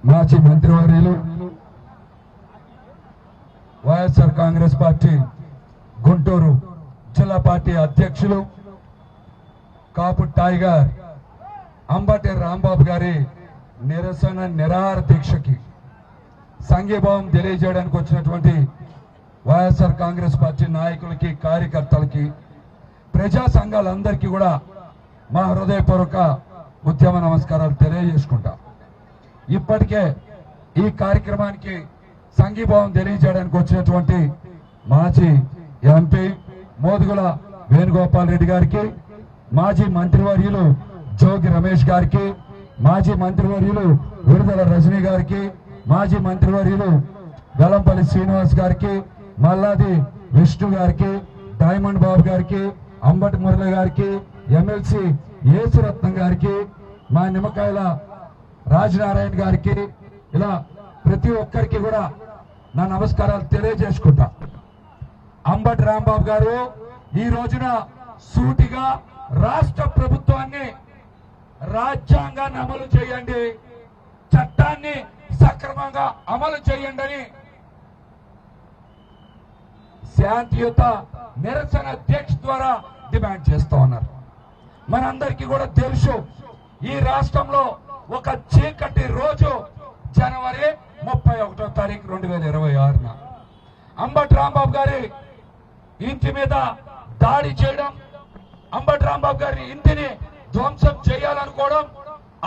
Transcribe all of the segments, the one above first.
మాజీ మంత్రివర్యులు వైఎస్ఆర్ కాంగ్రెస్ పార్టీ గుంటూరు జిల్లా పార్టీ అధ్యక్షులు కాపు టైగర్ అంబటి రాంబాబు గారి నిరసన నిరాహార దీక్షకి సంఘీభావం తెలియజేయడానికి వచ్చినటువంటి వైఎస్ఆర్ కాంగ్రెస్ పార్టీ నాయకులకి కార్యకర్తలకి ప్రజా సంఘాలందరికీ కూడా మా హృదయపూర్వక ఉద్యమ నమస్కారాలు తెలియజేసుకుంటా. ఇప్పటికే ఈ కార్యక్రమానికి సంఘీభావం తెలియజేయడానికి వచ్చినటువంటి మాజీ ఎంపీ మోదుగుల వేణుగోపాల్ రెడ్డి గారికి, మాజీ మంత్రివర్యులు జోగి రమేష్ గారికి, మాజీ మంత్రివర్యులు విడుదల రజనీ గారికి, మాజీ మంత్రివర్యులు వెల్లంపల్లి శ్రీనివాస్ గారికి, మల్లాది విష్ణు గారికి, డైమండ్ బాబు గారికి, అంబటి మురళి గారికి, ఎమ్మెల్సీ యేసురత్నం గారికి, మా నిమ్మకాయల రాజనారాయణ గారికి, ఇలా ప్రతి ఒక్కరికి కూడా నా నమస్కారాలు తెలియజేసుకుంటా. అంబటి రాంబాబు గారు ఈ రోజున సూటిగా రాష్ట్ర ప్రభుత్వాన్ని రాజ్యాంగాన్ని అమలు చేయండి, చట్టాన్ని సక్రమంగా అమలు చేయండి అని శాంతియుత నిరసన దీక్ష ద్వారా డిమాండ్ చేస్తూ ఉన్నారు. మనందరికీ కూడా తెలుసు, ఈ రాష్ట్రంలో ఒక చీకటి రోజు జనవరి 31వ తారీఖు 2026 అంబటి రాంబాబు గారి ఇంటి మీద దాడి చేయడం, అంబటి రాంబాబు గారి ఇంటిని ధ్వంసం చేయాలనుకోవడం,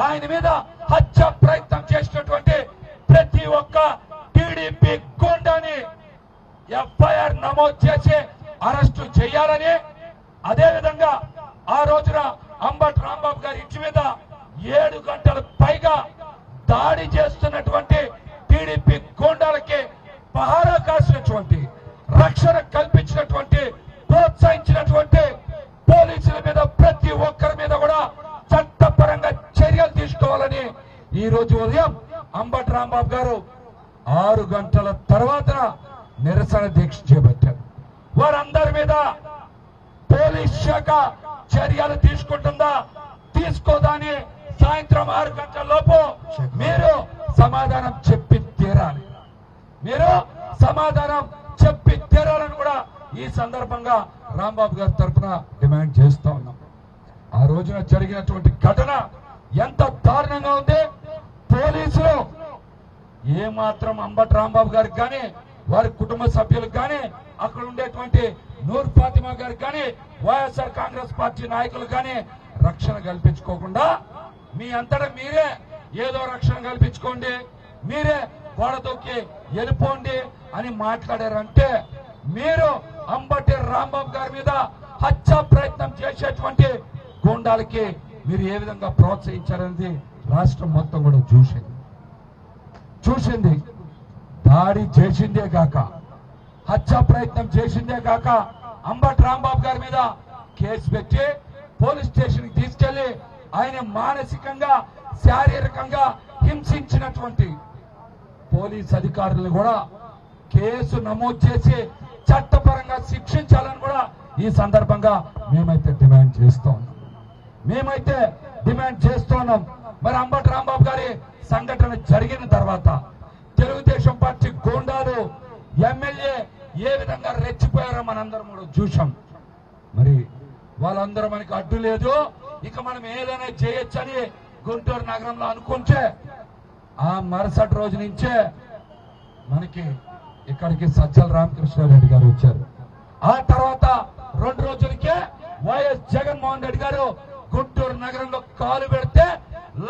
ఆయన మీద హత్య ప్రయత్నం చేసినటువంటి ప్రతి ఒక్క టీడీపీ గూండాని ఎఫ్ఐఆర్ నమోదు చేసి అరెస్టు చేయాలని, అదేవిధంగా ఆ రోజున అంబటి రాంబాబు గారి ఇంటి మీద 7 గంటల పైగా దాడి చేస్తున్నటువంటి టీడీపీ గూండాలకి పహారా కాసినటువంటి, రక్షణ కల్పించినటువంటి, ప్రోత్సహించినటువంటి పోలీసుల మీద ప్రతి ఒక్కరి మీద కూడా చట్టపరంగా చర్యలు తీసుకోవాలని ఈ రోజు ఉదయం అంబటి రాంబాబు గారు 6 గంటల తర్వాత నిరసన దీక్ష చేపట్టారు. వారందరి మీద పోలీస్ శాఖ చర్యలు తీసుకుంటుందా తీసుకోదా అని సాయంత్రం 6 గంటల లోపు మీరు సమాధానం చెప్పి తీరాలి, మీరు సమాధానం చెప్పి తీరాలని కూడా ఈ సందర్భంగా రాంబాబు గారి తరఫున డిమాండ్ చేస్తా ఉన్నాం. ఆ రోజున జరిగినటువంటి ఘటన ఎంత దారుణంగా ఉంది. పోలీసులు ఏమాత్రం అంబటి రాంబాబు గారికి కానీ, వారి కుటుంబ సభ్యులకు కానీ, అక్కడ ఉండేటువంటి నూర్ ఫాతిమా గారికి కానీ, వైఎస్ఆర్ కాంగ్రెస్ పార్టీ నాయకులకు కానీ రక్షణ కల్పించుకోకుండా మీ అంతటా మీరే ఏదో రక్షణ కల్పించుకోండి, మీరే గోడ దొక్కి వెళ్ళిపోండి అని మాట్లాడారంటే, మీరు అంబటి రాంబాబు గారి మీద హత్య ప్రయత్నం చేసేటువంటి గూండాలకి మీరు ఏ విధంగా ప్రోత్సహించారనేది రాష్ట్రం మొత్తం కూడా చూసింది. దాడి చేసిందే కాక, హత్య ప్రయత్నం చేసిందే కాక, అంబటి రాంబాబు గారి మీద కేసు పెట్టి పోలీస్ స్టేషన్ కి తీసుకెళ్లి ఆయన మానసికంగా శారీరకంగా హింసించినటువంటి పోలీస్ అధికారులను కూడా కేసు నమోదు చేసి చట్టపరంగా శిక్షించాలని కూడా ఈ సందర్భంగా మేమైతే డిమాండ్ చేస్తున్నాం. మరి అంబటి రాంబాబు గారి సంఘటన జరిగిన తర్వాత తెలుగుదేశం పార్టీ గూండాలు ఎమ్మెల్యే ఏ విధంగా రెచ్చిపోయారో మనందరం కూడా చూసాం. మరి వాళ్ళందరూ మనకి అడ్డు లేదు, ఇక మనం ఏదైనా చేయొచ్చని గుంటూరు నగరంలో అనుకుంటే ఆ మరుసటి రోజు నుంచే మనకి ఇక్కడికి సజ్జల రామకృష్ణారెడ్డి గారు వచ్చారు. ఆ తర్వాత 2 రోజులకే వైఎస్ జగన్మోహన్ రెడ్డి గారు గుంటూరు నగరంలో కాలు పెడితే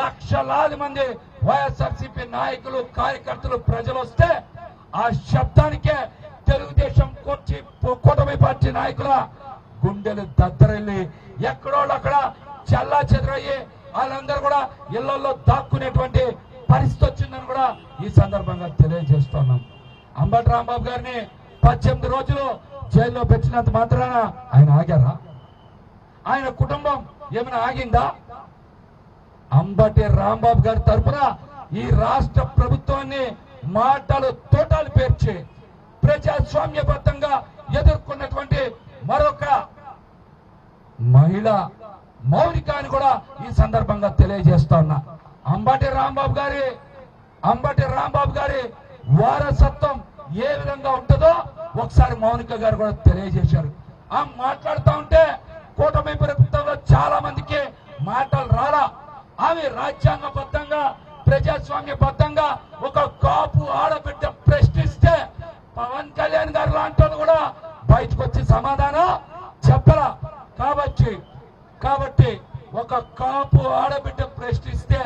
లక్షలాది మంది వైఎస్ఆర్సీపీ నాయకులు, కార్యకర్తలు, ప్రజలు వస్తే ఆ శబ్దానికే తెలుగుదేశం కూటమి పార్టీ నాయకుల గుండెలు దద్దరెళ్ళి ఎక్కడోళ్ళక్కడ చల్లా చెదరయ్యి వాళ్ళందరూ కూడా ఇళ్లలో దాక్కునేటువంటి పరిస్థితి వచ్చిందని కూడా ఈ సందర్భంగా తెలియజేస్తున్నాం. అంబటి రాంబాబు గారిని 18 రోజులు జైల్లో పెట్టినంత మాత్రాన ఆయన ఆగారా? ఆయన కుటుంబం ఏమైనా ఆగిందా? అంబటి రాంబాబు గారి తరఫున ఈ రాష్ట్ర ప్రభుత్వాన్ని మాటలు తోటాలు పేర్చి ప్రజాస్వామ్యబద్ధంగా ఎదుర్కొన్నటువంటి మరొక మహిళ మౌనిక అని కూడా ఈ సందర్భంగా తెలియజేస్తా ఉన్నా. అంబటి రాంబాబు గారి అంబటి రాంబాబు గారి వారసత్వం ఏ విధంగా ఉంటుందో ఒకసారి మౌనిక గారు కూడా తెలియజేశారు. ఆ మాట్లాడుతూ ఉంటే కూటమి ప్రభుత్వంలో చాలా మందికి మాటలు రాలా. ఆమె రాజ్యాంగబద్ధంగా ప్రజాస్వామ్యబద్ధంగా ఒక కాపు ఆడబిడ్డ ప్రశ్నిస్తే పవన్ కళ్యాణ్ గారు లాంటి కూడా బయటకు వచ్చి సమాధానం చెప్పరా. కాబట్టి ఒక కాపు ఆడబిడ్డ ప్రశ్నిస్తే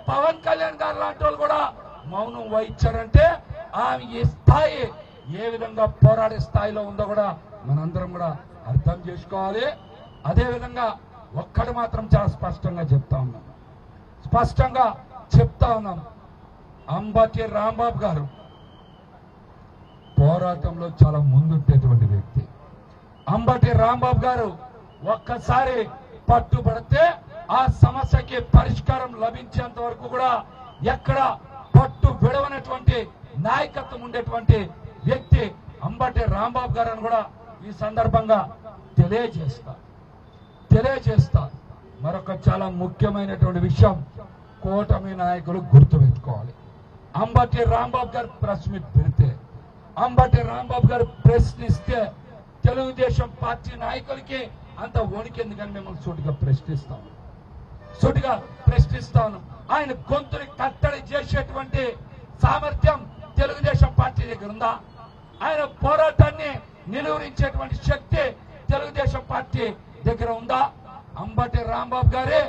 పవన్ కళ్యాణ్ గారు లాంటి వాళ్ళు కూడా మౌనం వహించారంటే ఆమె ఈ స్థాయి ఏ విధంగా పోరాడే స్థాయిలో ఉందో కూడా మనందరం కూడా అర్థం చేసుకోవాలి. అదే విధంగా ఒక్కడు మాత్రం చాలా స్పష్టంగా చెప్తా ఉన్నాం, అంబటి రాంబాబు గారు పోరాటంలో చాలా ముందుంటేటువంటి వ్యక్తి. అంబటి రాంబాబు గారు ఒక్కసారి పట్టుబడితే ఆ సమస్యకి పరిష్కారం లభించేంత వరకు కూడా ఎక్కడ పట్టు విడవనటువంటి నాయకత్వం ఉండేటువంటి వ్యక్తి అంబటి రాంబాబు గారు అని కూడా ఈ సందర్భంగా తెలియజేస్తా. మరొక చాలా ముఖ్యమైనటువంటి విషయం కూటమి నాయకులు గుర్తుపెట్టుకోవాలి. అంబటి రాంబాబు గారు ప్రెస్ మీట్ పెడితే, అంబటి రాంబాబు గారు ప్రశ్నిస్తే తెలుగుదేశం పార్టీ నాయకులకి అంత వణికెందుకని మిమ్మల్ని సూటిగా ప్రశ్నిస్తాను. ఆయన గొంతుని కట్టడి చేసేటువంటి సామర్థ్యం తెలుగుదేశం పార్టీ దగ్గర ఉందా? ఆయన పోరాటాన్ని నిలువరించేటువంటి శక్తి తెలుగుదేశం పార్టీ దగ్గర ఉందా? అంబటి రాంబాబు గారే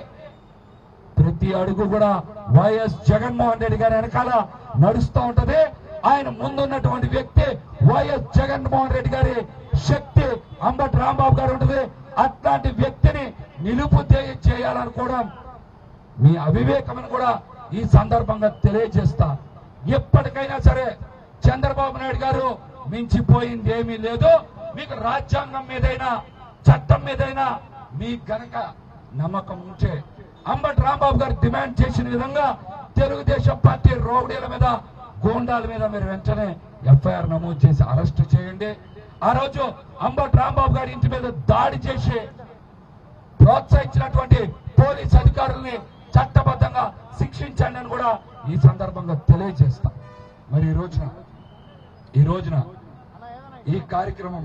ప్రతి అడుగు కూడా వైఎస్ జగన్మోహన్ రెడ్డి గారి వెనకాల నడుస్తూ ఉంటది. ఆయన ముందున్నటువంటి వ్యక్తి వైఎస్ జగన్మోహన్ రెడ్డి గారి శక్తి అంబటి రాంబాబు గారు ఉంటుంది. అట్లాంటి వ్యక్తిని నిలుపు చేయాలనుకోవడం మీ అవివేకమని కూడా ఈ సందర్భంగా తెలియజేస్తా. ఎప్పటికైనా సరే చంద్రబాబు నాయుడు గారు మించిపోయింది ఏమీ లేదు. మీకు రాజ్యాంగం మీదైనా చట్టం మీదైనా మీ గనక నమ్మకం ఉంటే అంబటి రాంబాబు గారు డిమాండ్ చేసిన విధంగా తెలుగుదేశం పార్టీ రౌడీల మీద గూండాల మీద మీరు వెంటనే ఎఫ్ఐఆర్ నమోదు చేసి అరెస్ట్ చేయండి. ఆ రోజు అంబటి రాంబాబు గారి ఇంటి మీద దాడి చేసి ప్రోత్సహించినటువంటి పోలీస్ అధికారుల్ని చట్టబద్ధంగా శిక్షించండి అని కూడా ఈ సందర్భంగా తెలియజేస్తాం. మరి ఈ రోజున ఈ కార్యక్రమం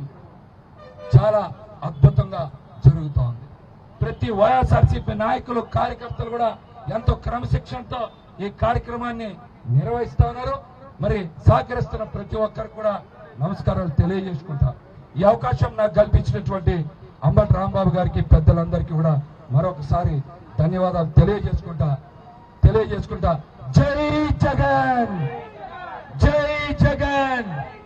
చాలా అద్భుతంగా జరుగుతోంది. ప్రతి వైఎస్ఆర్సీపీ నాయకులు కార్యకర్తలు కూడా ఎంతో క్రమశిక్షణతో ఈ కార్యక్రమాన్ని నిర్వహిస్తా ఉన్నారు. మరి సహకరిస్తున్న ప్రతి ఒక్కరికి కూడా నమస్కారాలు తెలియజేసుకుంటా. ఈ అవకాశం నాకు కల్పించినటువంటి అంబటి రాంబాబు గారికి పెద్దలందరికీ కూడా మరొకసారి ధన్యవాదాలు తెలియజేసుకుంటా. జై జగన్, జై జగన్.